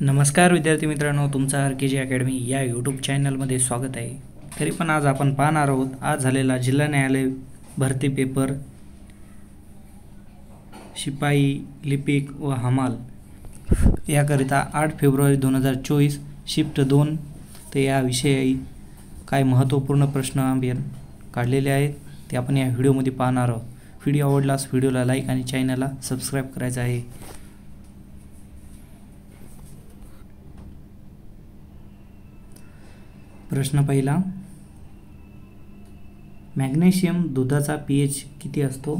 नमस्कार विद्यार्थी मित्रांनो, तुमचा RKG अकॅडमी या यूट्यूब चॅनलमध्ये स्वागत आहे. तरी पण आज आपण पाहणार आहोत आज झालेला जिल्हा न्यायालय भरती पेपर शिपाई, लिपिक व हमाल याकरिता 8 फेब्रुवारी 2024 शिफ्ट 2 ते या विषयी काय महत्त्वपूर्ण प्रश्न आम्ही काढलेले आहेत ते आपण या व्हिडिओमध्ये पाहणार आहोत. व्हिडिओ आवडल्यास व्हिडिओला लाईक आणि चॅनलला सबस्क्राईब करायचं आहे. प्रश्न पहिला, मॅग्नेशियम दुधाचा pH किती असतो?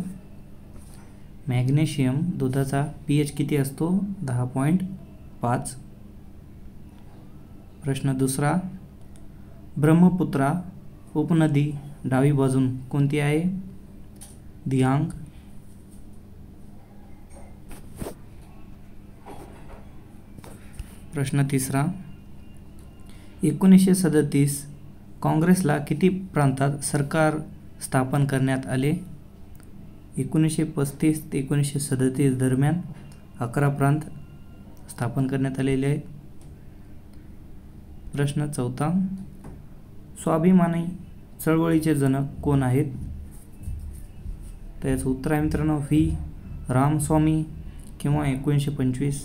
मॅग्नेशियम दुधाचा pH किती असतो? 10.5. प्रश्न दुसरा, ब्रह्मपुत्रा उपनदी डावी बाजून कोणती आहे? दियांग. प्रश्न तिसरा, 1937 काँग्रेसला किती प्रांतात सरकार स्थापन करण्यात आले? 1935 ते 1937 दरम्यान 11 प्रांत स्थापन करण्यात आलेले आहेत. प्रश्न चौथा, स्वाभिमानी चळवळीचे जनक कोण आहेत? तर याचं उत्तर आहे मित्रांनो व्ही. रामस्वामी किंवा 1925.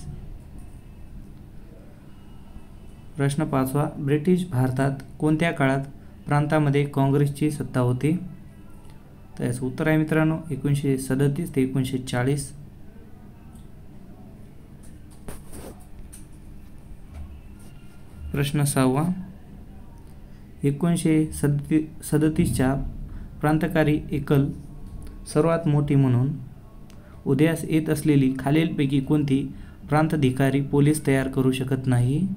प्रश्न पाचवा, ब्रिटिश भारतात कोणत्या काळात प्रांतामध्ये काँग्रेसची सत्ता होती? तर याचं उत्तर आहे मित्रांनो 1937 ते 1940. प्रश्न सहावा, 1937च्या प्रांतकारी एकल सर्वात मोठी म्हणून उदयास येत असलेली खालीलपैकी कोणती प्रांताधिकारी पोलीस तयार करू शकत नाही?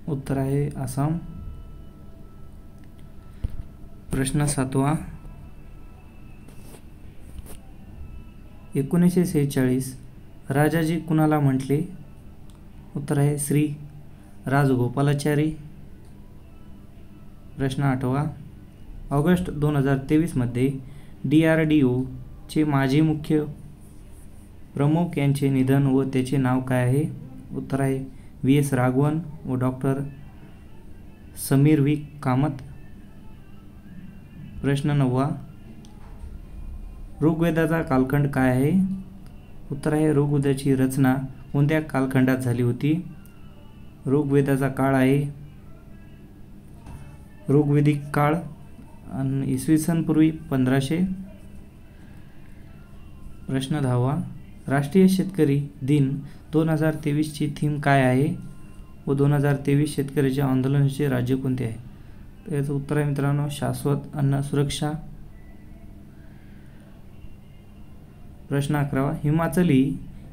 उत्तर आहे आसाम. प्रश्न सातवा, 1946 राजाजी कुणाला म्हटले? उत्तर आहे श्री राजगोपालाचारी. प्रश्न आठवा, ऑगस्ट 2023 मध्ये DRDO चे माजी मुख्य प्रमुख यांचे निधन व त्याचे नाव काय आहे? उत्तर आहे VS राघवन व डॉक्टर समीर V कामत. प्रश्न नववा, ऋग्वेदाचा कालखंड काय आहे? उत्तर आहे ऋग्वेदाची रचना कोणत्या कालखंडात झाली होती? ऋग्वेदाचा काळ आहे ऋग्वेदिक काळ आणि इसवी सन पूर्वी 1500. प्रश्न 10वा, राष्ट्रीय शेतकरी दिन 2023 ची थीम काय आहे व 2023 शेतकऱ्याच्या आंदोलनाचे राज्य कोणते आहे? तर याचं उत्तर आहे मित्रांनो शाश्वत अन्न सुरक्षा. प्रश्न 11वा, हिमाचल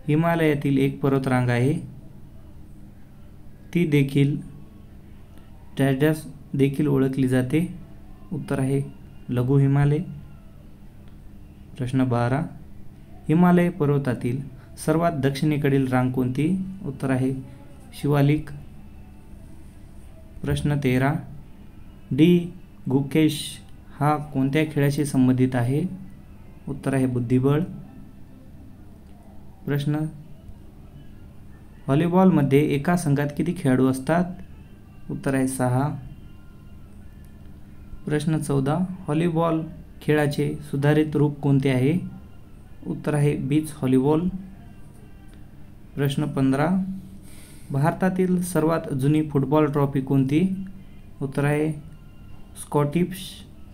हिमालयातील एक पर्वतरांग आहे. ती देखील डॅश देखील ओळखली जाते. उत्तर आहे लघु हिमालय. प्रश्न 12, हिमालय पर्वतातील सर्वात दक्षिणेकडील रांग कोणती? उत्तर आहे शिवालिक. प्रश्न 13, डी गुकेश हा कोणत्या खेळाशी संबंधित आहे? उत्तर आहे बुद्धिबळ. प्रश्न, व्हॉलीबॉलमध्ये एका संघात किती खेळाडू असतात? उत्तर आहे 6. प्रश्न 14, व्हॉलीबॉल खेळाचे सुधारित रूप कोणते आहे? उत्तर आहे बीच व्हॉलीबॉल. प्रश्न 15, भारतातील सर्वात जुनी फुटबॉल ट्रॉफी कोणती? उत्तर आहे स्कॉटिश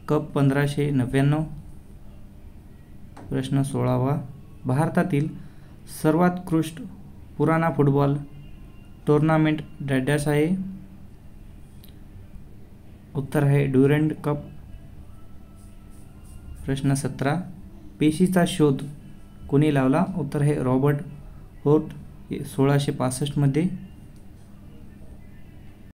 कप 1599. प्रश्न 16वा, भारतातील सर्वोत्कृष्ट पुराणा फुटबॉल टूर्नामेंट डॅश आहे? उत्तर आहे ड्युरंड कप. प्रश्न 17, पेशीचा शोध कोणी लावला? उत्तर आहे रॉबर्ट होट 1665 मध्ये.